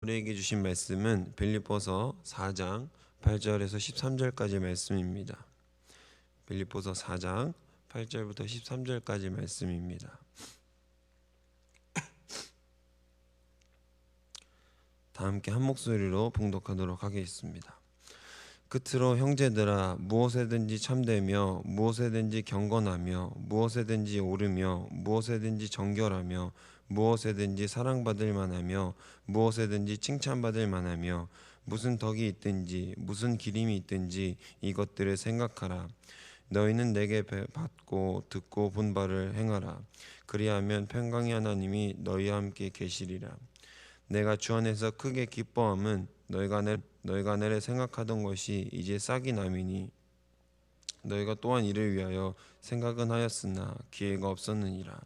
우리에게 주신 말씀은 빌립보서 4장 8절에서 13절까지 말씀입니다. 빌립보서 4장 8절부터 13절까지 말씀입니다. 다 함께 한 목소리로 봉독하도록 하겠습니다. 끝으로 형제들아, 무엇에든지 참되며 무엇에든지 경건하며 무엇에든지 옳으며 무엇에든지 정결하며 무엇에든지 사랑받을 만하며 무엇에든지 칭찬받을 만하며 무슨 덕이 있든지 무슨 기림이 있든지 이것들을 생각하라. 너희는 내게 받고 듣고 본 바를 행하라. 그리하면 평강의 하나님이 너희와 함께 계시리라. 내가 주 안에서 크게 기뻐함은 너희가 내를 생각하던 것이 이제 싹이 남이니 너희가 또한 이를 위하여 생각은 하였으나 기회가 없었느니라.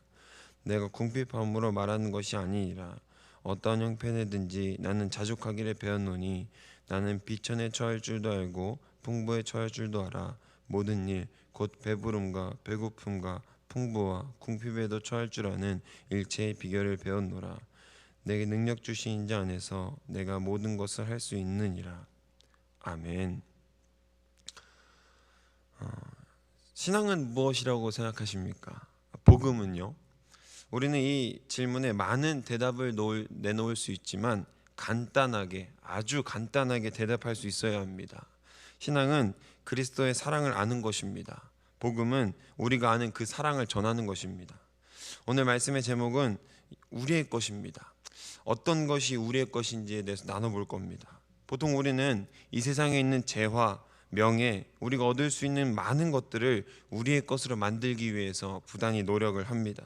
내가 궁핍함으로 말하는 것이 아니니라. 어떠한 형편에든지 나는 자족하기를 배웠노니 나는 비천에 처할 줄도 알고 풍부에 처할 줄도 알아. 모든 일 곧 배부름과 배고픔과 풍부와 궁핍에도 처할 줄 아는 일체의 비결을 배웠노라. 내게 능력 주신 자 안에서 내가 모든 것을 할 수 있느니라. 아멘. 신앙은 무엇이라고 생각하십니까? 복음은요? 우리는 이 질문에 많은 대답을 내놓을 수 있지만 간단하게, 아주 간단하게 대답할 수 있어야 합니다. 신앙은 그리스도의 사랑을 아는 것입니다. 복음은 우리가 아는 그 사랑을 전하는 것입니다. 오늘 말씀의 제목은 우리의 것입니다. 어떤 것이 우리의 것인지에 대해서 나눠볼 겁니다. 보통 우리는 이 세상에 있는 재화, 명예, 우리가 얻을 수 있는 많은 것들을 우리의 것으로 만들기 위해서 부단히 노력을 합니다.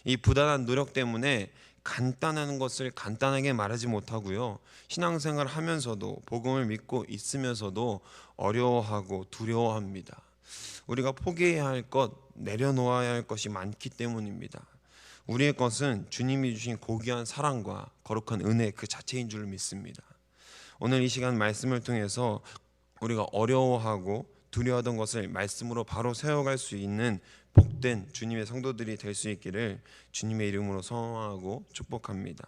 이 부단한 노력 때문에 간단한 것을 간단하게 말하지 못하고요, 신앙생활을 하면서도 복음을 믿고 있으면서도 어려워하고 두려워합니다. 우리가 포기해야 할 것, 내려놓아야 할 것이 많기 때문입니다. 우리의 것은 주님이 주신 고귀한 사랑과 거룩한 은혜 그 자체인 줄 믿습니다. 오늘 이 시간 말씀을 통해서 우리가 어려워하고 두려워하던 것을 말씀으로 바로 세워갈 수 있는 복된 주님의 성도들이 될 수 있기를 주님의 이름으로 소원하고 축복합니다.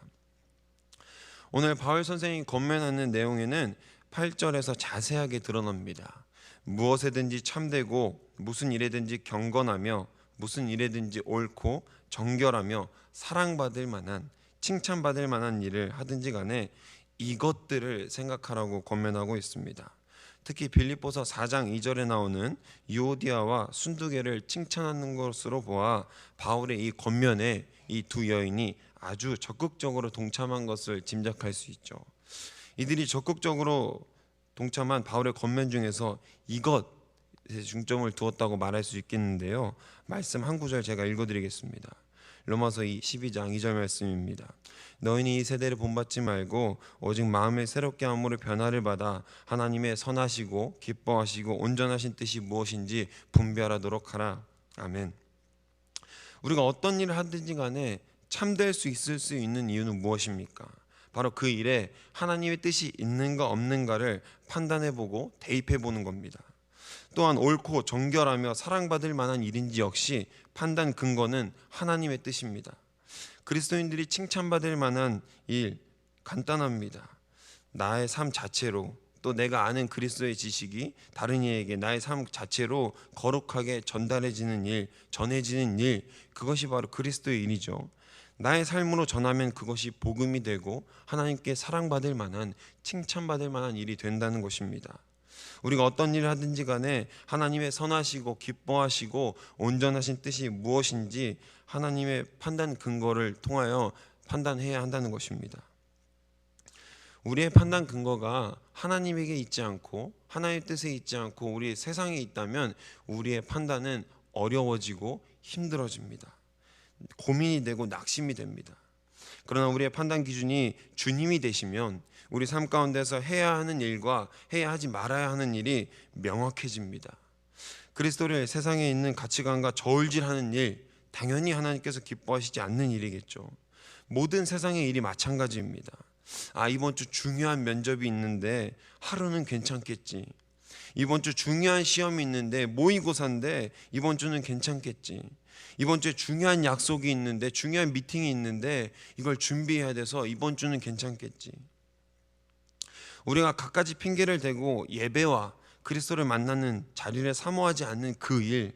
오늘 바울 선생님이 권면하는 내용에는 8절에서 자세하게 드러납니다. 무엇에든지 참되고 무슨 일에든지 경건하며 무슨 일에든지 옳고 정결하며 사랑받을 만한 칭찬받을 만한 일을 하든지 간에 이것들을 생각하라고 권면하고 있습니다. 특히 빌립보서 4장 2절에 나오는 유오디아와 순두계를 칭찬하는 것으로 보아 바울의 이 권면에 이 두 여인이 아주 적극적으로 동참한 것을 짐작할 수 있죠. 이들이 적극적으로 동참한 바울의 권면 중에서 이것에 중점을 두었다고 말할 수 있겠는데요, 말씀 한 구절 제가 읽어드리겠습니다. 로마서 12장 2절 말씀입니다. 너희는 이 세대를 본받지 말고 오직 마음을 새롭게 함으로 변화를 받아 하나님의 선하시고 기뻐하시고 온전하신 뜻이 무엇인지 분별하도록 하라. 아멘. 우리가 어떤 일을 하든지 간에 참될 수 있을 수 있는 이유는 무엇입니까? 바로 그 일에 하나님의 뜻이 있는가 없는가를 판단해보고 대입해보는 겁니다. 또한 옳고 정결하며 사랑받을 만한 일인지 역시 판단 근거는 하나님의 뜻입니다. 그리스도인들이 칭찬받을 만한 일 간단합니다. 나의 삶 자체로, 또 내가 아는 그리스도의 지식이 다른 이에게 나의 삶 자체로 거룩하게 전달해지는 일, 전해지는 일, 그것이 바로 그리스도의 일이죠. 나의 삶으로 전하면 그것이 복음이 되고 하나님께 사랑받을 만한, 칭찬받을 만한 일이 된다는 것입니다. 우리가 어떤 일을 하든지 간에 하나님의 선하시고 기뻐하시고 온전하신 뜻이 무엇인지 하나님의 판단 근거를 통하여 판단해야 한다는 것입니다. 우리의 판단 근거가 하나님에게 있지 않고 하나님의 뜻에 있지 않고 우리 세상에 있다면 우리의 판단은 어려워지고 힘들어집니다. 고민이 되고 낙심이 됩니다. 그러나 우리의 판단 기준이 주님이 되시면 우리 삶 가운데서 해야 하는 일과 해야 하지 말아야 하는 일이 명확해집니다. 그리스도를 세상에 있는 가치관과 저울질하는 일, 당연히 하나님께서 기뻐하시지 않는 일이겠죠. 모든 세상의 일이 마찬가지입니다. 이번 주 중요한 면접이 있는데 하루는 괜찮겠지. 이번 주 중요한 시험이 있는데 모의고사인데 이번 주는 괜찮겠지. 이번 주에 중요한 약속이 있는데, 중요한 미팅이 있는데 이걸 준비해야 돼서 이번 주는 괜찮겠지. 우리가 갖가지 핑계를 대고 예배와 그리스도를 만나는 자리를 사모하지 않는 그 일,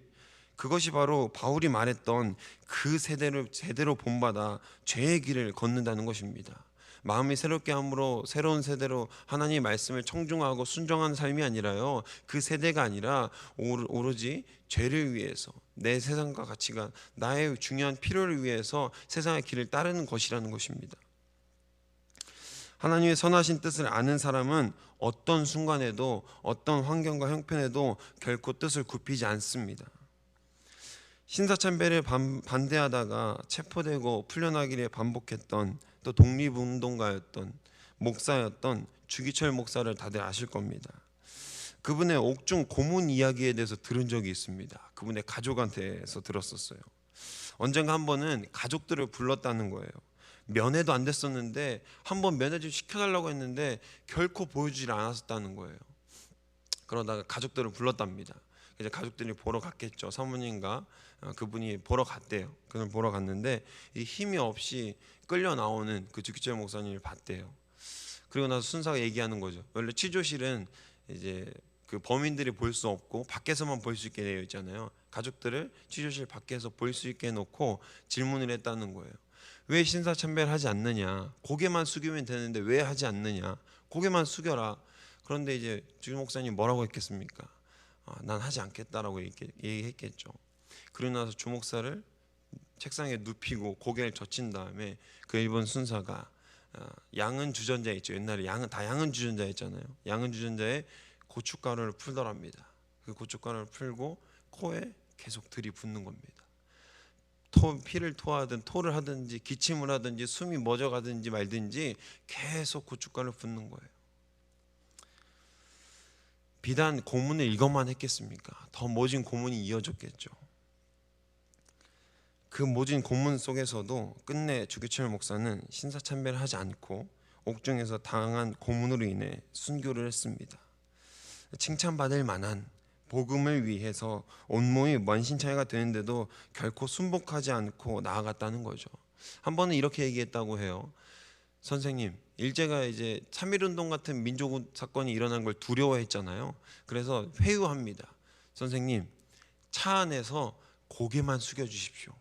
그것이 바로 바울이 말했던 그 세대를 제대로 본받아 죄의 길을 걷는다는 것입니다. 마음이 새롭게 함으로 새로운 세대로 하나님의 말씀을 청중하고 순종하는 삶이 아니라요, 그 세대가 아니라 오로지 죄를 위해서, 내 세상과 가치관, 나의 중요한 필요를 위해서 세상의 길을 따르는 것이라는 것입니다. 하나님의 선하신 뜻을 아는 사람은 어떤 순간에도 어떤 환경과 형편에도 결코 뜻을 굽히지 않습니다. 신사참배를 반대하다가 체포되고 풀려나기를 반복했던, 또 독립운동가였던, 목사였던 주기철 목사를 다들 아실 겁니다. 그분의 옥중 고문 이야기에 대해서 들은 적이 있습니다. 그분의 가족한테서 들었었어요. 언젠가 한 번은 가족들을 불렀다는 거예요. 면회도 안 됐었는데 한번 면회 좀 시켜달라고 했는데 결코 보여주질 않았다는 거예요. 그러다가 가족들을 불렀답니다. 이제 가족들이 보러 갔겠죠. 사모님과 그분이 보러 갔대요. 그걸 보러 갔는데 이 힘이 없이 끌려 나오는 그 주기철 목사님을 봤대요. 그리고 나서 순사가 얘기하는 거죠. 원래 취조실은 이제 그 범인들이 볼 수 없고 밖에서만 볼 수 있게 되어 있잖아요. 가족들을 취조실 밖에서 볼 수 있게 해놓고 질문을 했다는 거예요. 왜 신사참배를 하지 않느냐? 고개만 숙이면 되는데 왜 하지 않느냐? 고개만 숙여라. 그런데 이제 주기 목사님 뭐라고 했겠습니까? 난 하지 않겠다라고 얘기했겠죠. 그러고 나서 주 목사를 책상에 눕히고 고개를 젖힌 다음에 그 일본 순사가 양은 주전자 있죠. 옛날에 양은 다 양은 주전자였잖아요. 양은 주전자에 고춧가루를 풀더랍니다. 그 고춧가루를 풀고 코에 계속 들이붓는 겁니다. 피를 토하든 토를 하든지 기침을 하든지 숨이 멎어가든지 말든지 계속 고춧가루를 붓는 거예요. 비단 고문을 이것만 했겠습니까? 더 모진 고문이 이어졌겠죠. 그 모진 고문 속에서도 끝내 주기철 목사는 신사참배를 하지 않고 옥중에서 당한 고문으로 인해 순교를 했습니다. 칭찬받을 만한 복음을 위해서 온몸이 만신창이가 되는데도 결코 순복하지 않고 나아갔다는 거죠. 한 번은 이렇게 얘기했다고 해요. 선생님, 일제가 이제 3.1운동 같은 민족 사건이 일어난 걸 두려워했잖아요. 그래서 회유합니다. 선생님, 차 안에서 고개만 숙여 주십시오.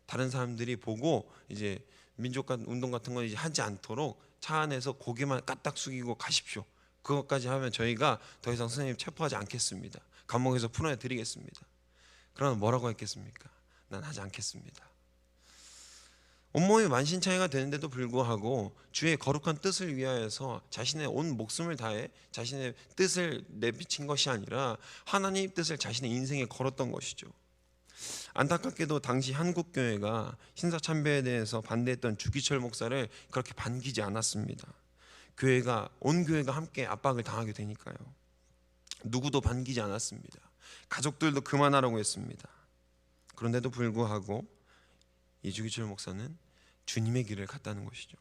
다른 사람들이 보고 이제 민족 운동 같은 건 이제 하지 않도록 차 안에서 고개만 까딱 숙이고 가십시오. 그것까지 하면 저희가 더 이상 선생님 체포하지 않겠습니다. 감옥에서 풀어내 드리겠습니다. 그러나 뭐라고 했겠습니까? 난 하지 않겠습니다. 온몸이 만신창이가 되는데도 불구하고 주의 거룩한 뜻을 위하여서 자신의 온 목숨을 다해 자신의 뜻을 내비친 것이 아니라 하나님의 뜻을 자신의 인생에 걸었던 것이죠. 안타깝게도 당시 한국교회가 신사참배에 대해서 반대했던 주기철 목사를 그렇게 반기지 않았습니다. 온 교회가 함께 압박을 당하게 되니까요. 누구도 반기지 않았습니다. 가족들도 그만하라고 했습니다. 그런데도 불구하고 이 주기철 목사는 주님의 길을 갔다는 것이죠.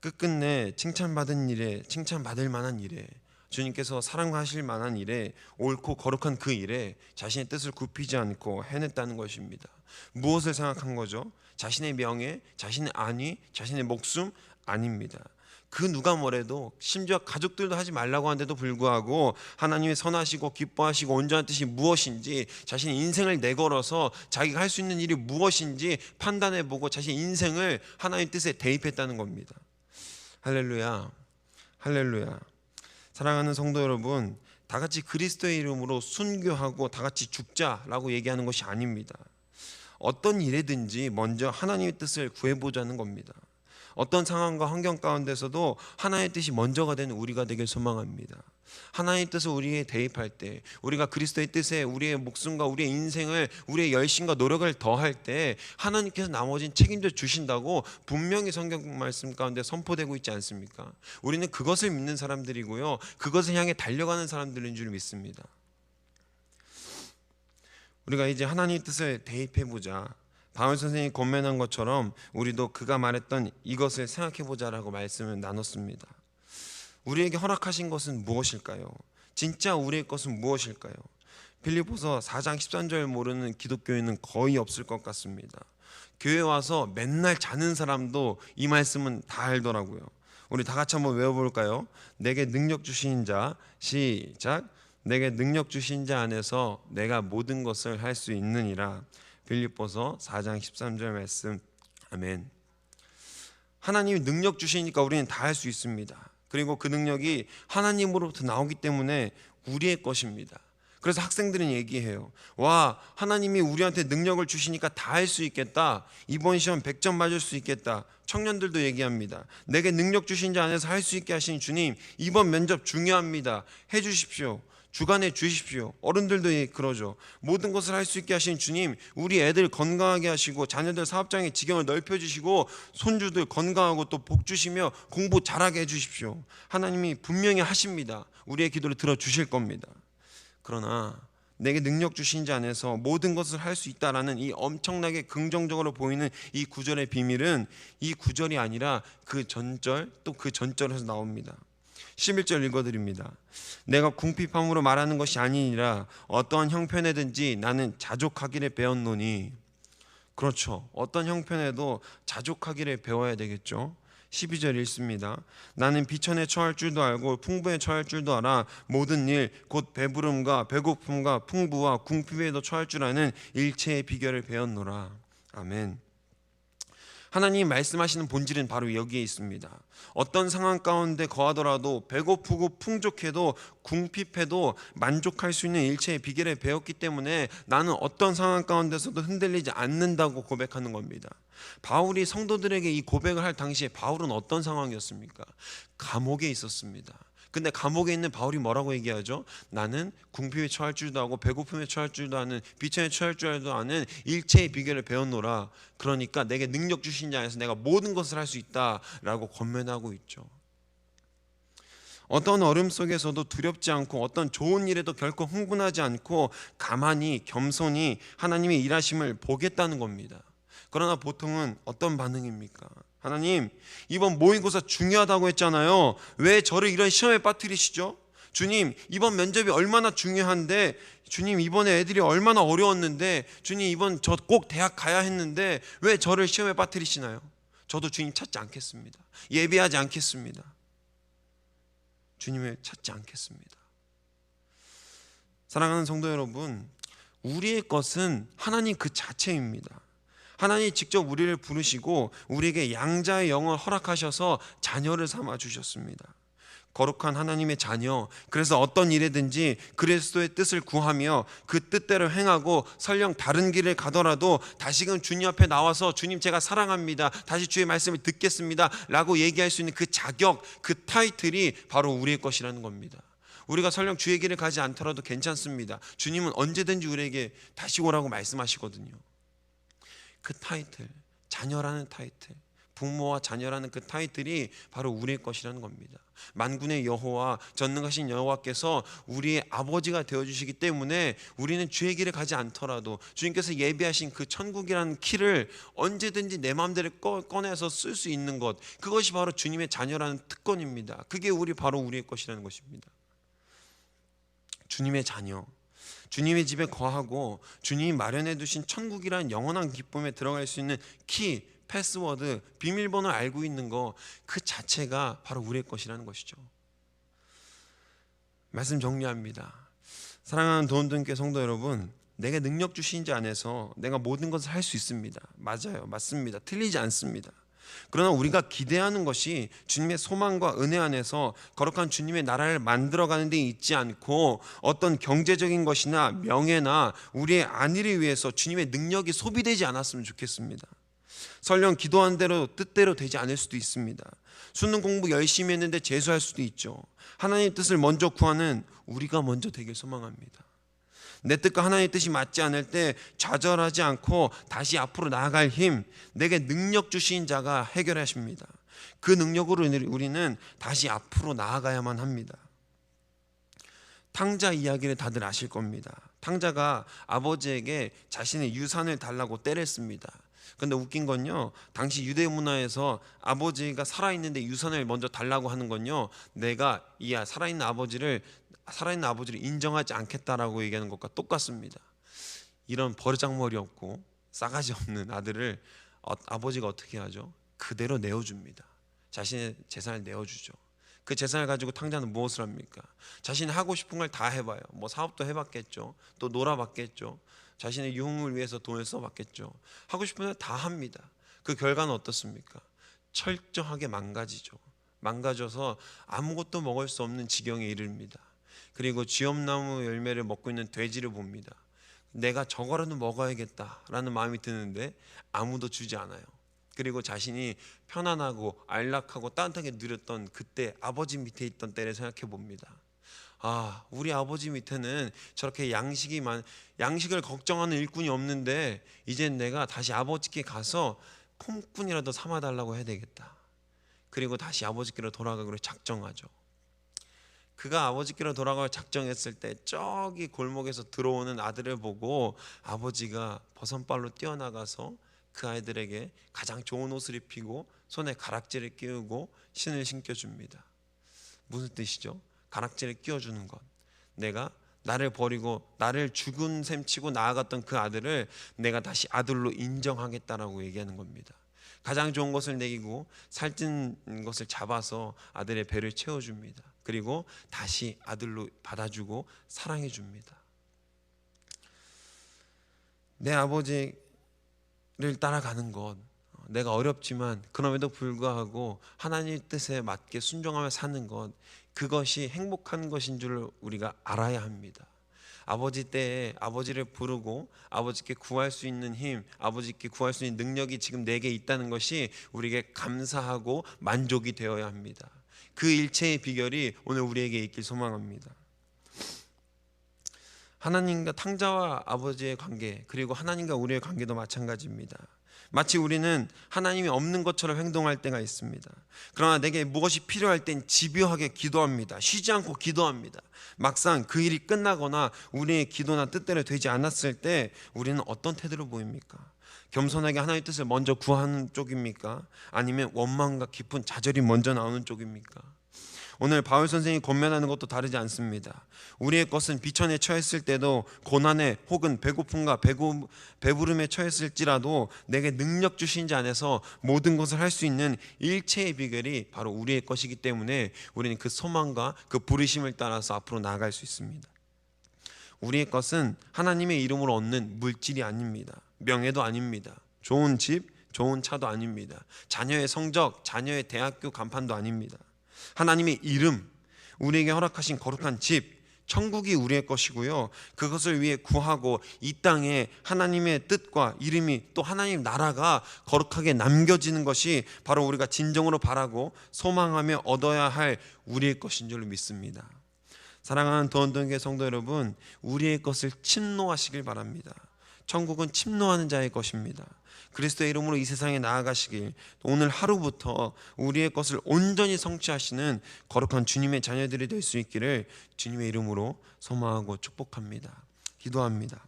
끝끝내 칭찬받은 일에, 칭찬받을 만한 일에, 주님께서 사랑하실 만한 일에, 옳고 거룩한 그 일에 자신의 뜻을 굽히지 않고 해냈다는 것입니다. 무엇을 생각한 거죠? 자신의 명예, 자신의 안위, 자신의 목숨? 아닙니다. 그 누가 뭐래도, 심지어 가족들도 하지 말라고 하는데도 불구하고 하나님의 선하시고 기뻐하시고 온전한 뜻이 무엇인지 자신의 인생을 내걸어서 자기가 할 수 있는 일이 무엇인지 판단해보고 자신의 인생을 하나님의 뜻에 대입했다는 겁니다. 할렐루야, 할렐루야. 사랑하는 성도 여러분, 다 같이 그리스도의 이름으로 순교하고 다 같이 죽자라고 얘기하는 것이 아닙니다. 어떤 일에든지 먼저 하나님의 뜻을 구해보자는 겁니다. 어떤 상황과 환경 가운데서도 하나님의 뜻이 먼저가 되는 우리가 되길 소망합니다. 하나님의 뜻을 우리에 대입할 때, 우리가 그리스도의 뜻에 우리의 목숨과 우리의 인생을, 우리의 열심과 노력을 더할 때 하나님께서 나머지는 책임져 주신다고 분명히 성경 말씀 가운데 선포되고 있지 않습니까? 우리는 그것을 믿는 사람들이고요, 그것을 향해 달려가는 사람들인 줄 믿습니다. 우리가 이제 하나님의 뜻을 대입해보자, 바울 선생님이 권면한 것처럼 우리도 그가 말했던 이것을 생각해보자라고 말씀을 나눴습니다. 우리에게 허락하신 것은 무엇일까요? 진짜 우리의 것은 무엇일까요? 빌립보서 4장 13절 모르는 기독교인은 거의 없을 것 같습니다. 교회 와서 맨날 자는 사람도 이 말씀은 다 알더라고요. 우리 다 같이 한번 외워볼까요? 내게 능력 주신 자, 시작. 내게 능력 주신 자 안에서 내가 모든 것을 할 수 있느니라. 빌립보서 4장 13절 말씀. 아멘. 하나님이 능력 주시니까 우리는 다 할 수 있습니다. 그리고 그 능력이 하나님으로부터 나오기 때문에 우리의 것입니다. 그래서 학생들은 얘기해요. 와, 하나님이 우리한테 능력을 주시니까 다 할 수 있겠다. 이번 시험 100점 맞을 수 있겠다. 청년들도 얘기합니다. 내게 능력 주신 자 안에서 할 수 있게 하신 주님, 이번 면접 중요합니다. 해 주십시오. 주관해 주십시오. 어른들도 그러죠. 모든 것을 할 수 있게 하신 주님, 우리 애들 건강하게 하시고 자녀들 사업장의 지경을 넓혀주시고 손주들 건강하고 또 복 주시며 공부 잘하게 해주십시오. 하나님이 분명히 하십니다. 우리의 기도를 들어주실 겁니다. 그러나 내게 능력 주신 자 안에서 모든 것을 할 수 있다라는 이 엄청나게 긍정적으로 보이는 이 구절의 비밀은 이 구절이 아니라 그 전절 또 그 전절에서 나옵니다. 11절 읽어드립니다. 내가 궁핍함으로 말하는 것이 아니니라 어떠한 형편에든지 나는 자족하기를 배웠노니. 그렇죠. 어떤 형편에도 자족하기를 배워야 되겠죠. 12절 읽습니다. 나는 비천에 처할 줄도 알고 풍부에 처할 줄도 알아. 모든 일 곧 배부름과 배고픔과 풍부와 궁핍에도 처할 줄 아는 일체의 비결을 배웠노라. 아멘. 하나님 말씀하시는 본질은 바로 여기에 있습니다. 어떤 상황 가운데 거하더라도 배고프고 풍족해도 궁핍해도 만족할 수 있는 일체의 비결을 배웠기 때문에 나는 어떤 상황 가운데서도 흔들리지 않는다고 고백하는 겁니다. 바울이 성도들에게 이 고백을 할 당시에 바울은 어떤 상황이었습니까? 감옥에 있었습니다. 근데 감옥에 있는 바울이 뭐라고 얘기하죠? 나는 궁핍에 처할 줄도 하고 배고픔에 처할 줄도 아는 비천에 처할 줄도 아는 일체의 비결을 배웠노라. 그러니까 내게 능력 주신 자 안에서 내가 모든 것을 할 수 있다라고 권면하고 있죠. 어떤 어려움 속에서도 두렵지 않고 어떤 좋은 일에도 결코 흥분하지 않고 가만히 겸손히 하나님의 일하심을 보겠다는 겁니다. 그러나 보통은 어떤 반응입니까? 하나님, 이번 모의고사 중요하다고 했잖아요. 왜 저를 이런 시험에 빠뜨리시죠? 주님, 이번 면접이 얼마나 중요한데, 주님, 이번에 애들이 얼마나 어려웠는데, 주님, 이번 저 꼭 대학 가야 했는데 왜 저를 시험에 빠뜨리시나요? 저도 주님 찾지 않겠습니다. 예배하지 않겠습니다. 주님을 찾지 않겠습니다. 사랑하는 성도 여러분, 우리의 것은 하나님 그 자체입니다. 하나님이 직접 우리를 부르시고 우리에게 양자의 영을 허락하셔서 자녀를 삼아 주셨습니다. 거룩한 하나님의 자녀, 그래서 어떤 일에든지 그리스도의 뜻을 구하며 그 뜻대로 행하고 설령 다른 길을 가더라도 다시금 주님 앞에 나와서 주님 제가 사랑합니다, 다시 주의 말씀을 듣겠습니다 라고 얘기할 수 있는 그 자격, 그 타이틀이 바로 우리의 것이라는 겁니다. 우리가 설령 주의 길을 가지 않더라도 괜찮습니다. 주님은 언제든지 우리에게 다시 오라고 말씀하시거든요. 그 타이틀, 자녀라는 타이틀, 부모와 자녀라는 그 타이틀이 바로 우리의 것이라는 겁니다. 만군의 여호와, 전능하신 여호와께서 우리의 아버지가 되어주시기 때문에 우리는 주의 길을 가지 않더라도 주님께서 예비하신 그 천국이라는 키를 언제든지 내 마음대로 꺼내서 쓸 수 있는 것, 그것이 바로 주님의 자녀라는 특권입니다. 그게 바로 우리의 것이라는 것입니다. 주님의 자녀, 주님의 집에 거하고 주님이 마련해 두신 천국이라는 영원한 기쁨에 들어갈 수 있는 키, 패스워드, 비밀번호를 알고 있는 거, 그 자체가 바로 우리의 것이라는 것이죠. 말씀 정리합니다. 사랑하는 도원등께 성도 여러분, 내게 능력 주신 자 안에서 내가 모든 것을 할 수 있습니다. 맞아요, 맞습니다. 틀리지 않습니다. 그러나 우리가 기대하는 것이 주님의 소망과 은혜 안에서 거룩한 주님의 나라를 만들어가는 데 있지 않고 어떤 경제적인 것이나 명예나 우리의 안위를 위해서 주님의 능력이 소비되지 않았으면 좋겠습니다. 설령 기도한 대로 뜻대로 되지 않을 수도 있습니다. 수능 공부 열심히 했는데 재수할 수도 있죠. 하나님의 뜻을 먼저 구하는 우리가 먼저 되길 소망합니다. 내 뜻과 하나님의 뜻이 맞지 않을 때 좌절하지 않고 다시 앞으로 나아갈 힘, 내게 능력 주신 자가 해결하십니다. 그 능력으로 우리는 다시 앞으로 나아가야만 합니다. 탕자 이야기를 다들 아실 겁니다. 탕자가 아버지에게 자신의 유산을 달라고 때를 씁니다. 근데 웃긴 건요, 당시 유대 문화에서 아버지가 살아있는데 유산을 먼저 달라고 하는 건요, 내가 이 살아있는 아버지를 인정하지 않겠다라고 얘기하는 것과 똑같습니다. 이런 버르장머리 없고 싸가지 없는 아들을 아버지가 어떻게 하죠? 그대로 내어줍니다. 자신의 재산을 내어주죠. 그 재산을 가지고 탕자는 무엇을 합니까? 자신이 하고 싶은 걸 다 해봐요. 뭐 사업도 해봤겠죠. 또 놀아봤겠죠. 자신의 유흥을 위해서 돈을 써봤겠죠. 하고 싶은 걸 다 합니다. 그 결과는 어떻습니까? 철저하게 망가지죠. 망가져서 아무것도 먹을 수 없는 지경에 이릅니다. 그리고 쥐엄나무 열매를 먹고 있는 돼지를 봅니다. 내가 저거라도 먹어야겠다라는 마음이 드는데 아무도 주지 않아요. 그리고 자신이 편안하고 안락하고 따뜻하게 누렸던 그때 아버지 밑에 있던 때를 생각해 봅니다. 아, 우리 아버지 밑에는 저렇게 양식을 걱정하는 일꾼이 없는데 이젠 내가 다시 아버지께 가서 콩꾼이라도 삼아달라고 해야 되겠다. 그리고 다시 아버지께로 돌아가기로 작정하죠. 그가 아버지께로 돌아갈 작정했을 때 저기 골목에서 들어오는 아들을 보고 아버지가 버선발로 뛰어나가서 그 아이들에게 가장 좋은 옷을 입히고 손에 가락지를 끼우고 신을 신겨줍니다. 무슨 뜻이죠? 가락지를 끼워주는 것. 내가 나를 버리고 나를 죽은 셈 치고 나아갔던 그 아들을 내가 다시 아들로 인정하겠다라고 얘기하는 겁니다. 가장 좋은 것을 먹이고 살찐 것을 잡아서 아들의 배를 채워줍니다. 그리고 다시 아들로 받아주고 사랑해줍니다. 내 아버지를 따라가는 것, 내가 어렵지만 그럼에도 불구하고 하나님의 뜻에 맞게 순종하며 사는 것, 그것이 행복한 것인 줄 우리가 알아야 합니다. 아버지 때에 아버지를 부르고 아버지께 구할 수 있는 힘, 아버지께 구할 수 있는 능력이 지금 내게 있다는 것이 우리에게 감사하고 만족이 되어야 합니다. 그 일체의 비결이 오늘 우리에게 있길 소망합니다. 하나님과 탕자와 아버지의 관계, 그리고 하나님과 우리의 관계도 마찬가지입니다. 마치 우리는 하나님이 없는 것처럼 행동할 때가 있습니다. 그러나 내게 무엇이 필요할 땐 집요하게 기도합니다. 쉬지 않고 기도합니다. 막상 그 일이 끝나거나 우리의 기도나 뜻대로 되지 않았을 때 우리는 어떤 태도를 보입니까? 겸손하게 하나님의 뜻을 먼저 구하는 쪽입니까? 아니면 원망과 깊은 좌절이 먼저 나오는 쪽입니까? 오늘 바울 선생이 권면하는 것도 다르지 않습니다. 우리의 것은 비천에 처했을 때도 고난에 혹은 배고픔과 배부름에 처했을지라도 내게 능력 주신 자 안에서 모든 것을 할 수 있는 일체의 비결이 바로 우리의 것이기 때문에 우리는 그 소망과 그 부르심을 따라서 앞으로 나아갈 수 있습니다. 우리의 것은 하나님의 이름으로 얻는 물질이 아닙니다. 명예도 아닙니다. 좋은 집, 좋은 차도 아닙니다. 자녀의 성적, 자녀의 대학교 간판도 아닙니다. 하나님의 이름, 우리에게 허락하신 거룩한 집, 천국이 우리의 것이고요. 그것을 위해 구하고 이 땅에 하나님의 뜻과 이름이 또 하나님 나라가 거룩하게 남겨지는 것이 바로 우리가 진정으로 바라고 소망하며 얻어야 할 우리의 것인 줄 믿습니다. 사랑하는 도원동교회 성도 여러분, 우리의 것을 침노하시길 바랍니다. 천국은 침노하는 자의 것입니다. 그리스도의 이름으로 이 세상에 나아가시길, 오늘 하루부터 우리의 것을 온전히 성취하시는 거룩한 주님의 자녀들이 될 수 있기를 주님의 이름으로 소망하고 축복합니다. 기도합니다.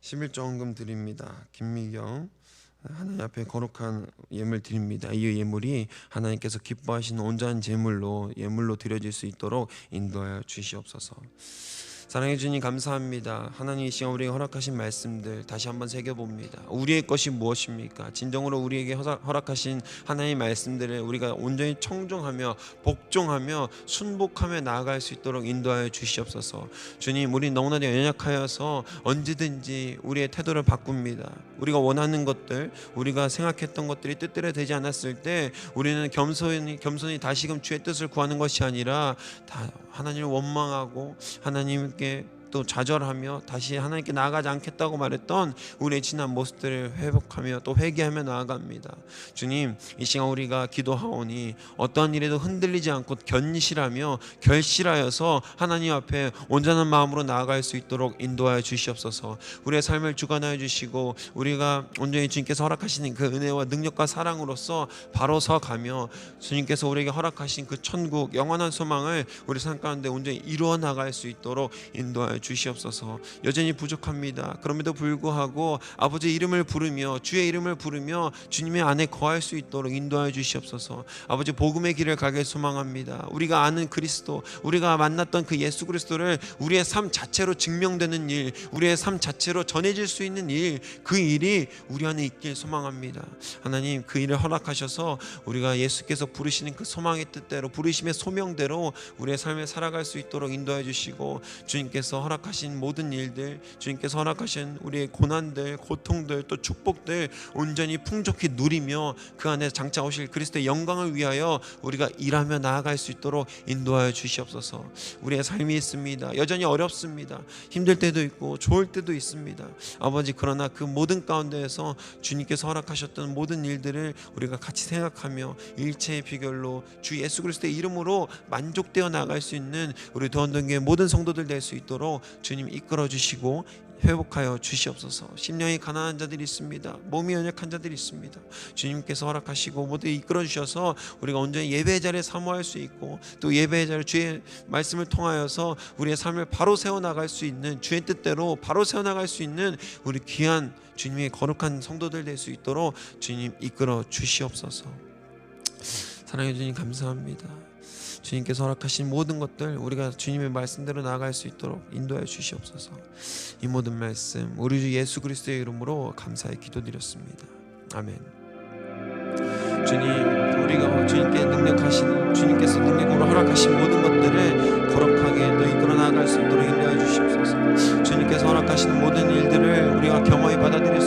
11조 헌금 드립니다. 김미경, 하나님 앞에 거룩한 예물 드립니다. 이 예물이 하나님께서 기뻐하시는 온전한 예물로 드려질 수 있도록 인도하여 주시옵소서. 사랑해 주님 감사합니다. 하나님 이 시간 우리에게 허락하신 말씀들 다시 한번 새겨봅니다. 우리의 것이 무엇입니까? 진정으로 우리에게 허락하신 하나님의 말씀들을 우리가 온전히 청종하며 복종하며 순복하며 나아갈 수 있도록 인도하여 주시옵소서. 주님, 우리 너무나도 연약하여서 언제든지 우리의 태도를 바꿉니다. 우리가 원하는 것들, 우리가 생각했던 것들이 뜻대로 되지 않았을 때 우리는 겸손히 다시금 주의 뜻을 구하는 것이 아니라 다 하나님을 원망하고 하나님께 또 좌절하며 다시 하나님께 나아가지 않겠다고 말했던 우리의 지난 모습들을 회복하며 또 회개하며 나아갑니다. 주님, 이 시간 우리가 기도하오니 어떠한 일에도 흔들리지 않고 견실하며 결실하여서 하나님 앞에 온전한 마음으로 나아갈 수 있도록 인도하여 주시옵소서. 우리의 삶을 주관하여 주시고 우리가 온전히 주님께서 허락하시는 그 은혜와 능력과 사랑으로서 바로 서가며 주님께서 우리에게 허락하신 그 천국 영원한 소망을 우리 삶 가운데 온전히 이루어 나갈 수 있도록 인도하여 인도하여 주시옵소서. 여전히 부족합니다. 그럼에도 불구하고 아버지의 이름을 부르며 주의 이름을 부르며 주님의 안에 거할 수 있도록 인도하여 주시옵소서. 아버지 복음의 길을 가길 소망합니다. 우리가 아는 그리스도, 우리가 만났던 그 예수 그리스도를 우리의 삶 자체로 증명되는 일, 우리의 삶 자체로 전해질 수 있는 일, 그 일이 우리 안에 있길 소망합니다. 하나님, 그 일을 허락하셔서 우리가 예수께서 부르시는 그 소망의 뜻대로, 부르심의 소명대로 우리의 삶에 살아갈 수 있도록 인도해 주시고, 주님께서 허락하신 모든 일들, 주님께서 허락하신 우리의 고난들, 고통들, 또 축복들 온전히 풍족히 누리며 그 안에 장차 오실 그리스도의 영광을 위하여 우리가 일하며 나아갈 수 있도록 인도하여 주시옵소서. 우리의 삶이 있습니다. 여전히 어렵습니다. 힘들 때도 있고 좋을 때도 있습니다. 아버지, 그러나 그 모든 가운데에서 주님께서 허락하셨던 모든 일들을 우리가 같이 생각하며 일체의 비결로 주 예수 그리스도의 이름으로 만족되어 나갈 수 있는 우리 도원동교회 모든 성도들 될 수 있도록 주님 이끌어 주시고 회복하여 주시옵소서. 심령이 가난한 자들이 있습니다. 몸이 연약한 자들이 있습니다. 주님께서 허락하시고 모두 이끌어 주셔서 우리가 온전히 예배의 자리에 사모할 수 있고, 또 예배의 자리 주의 말씀을 통하여서 우리의 삶을 바로 세워나갈 수 있는, 주의 뜻대로 바로 세워나갈 수 있는 우리 귀한 주님의 거룩한 성도들 될 수 있도록 주님 이끌어 주시옵소서. 사랑해 주님 감사합니다. 주님께서 허락하신 모든 것들 우리가 주님의 말씀대로 나아갈 수 있도록 인도하여 주시옵소서. 이 모든 말씀 우리 주 예수 그리스도의 이름으로 감사히 기도드렸습니다. 아멘. 주님, 우리가 주님께서 능력으로 허락하신 모든 것들을 거룩하게 또 이끌어 나아갈 수 있도록 인도하여 주시옵소서. 주님께서 허락하시는 모든 일들을 우리가 경험히 받아들일 수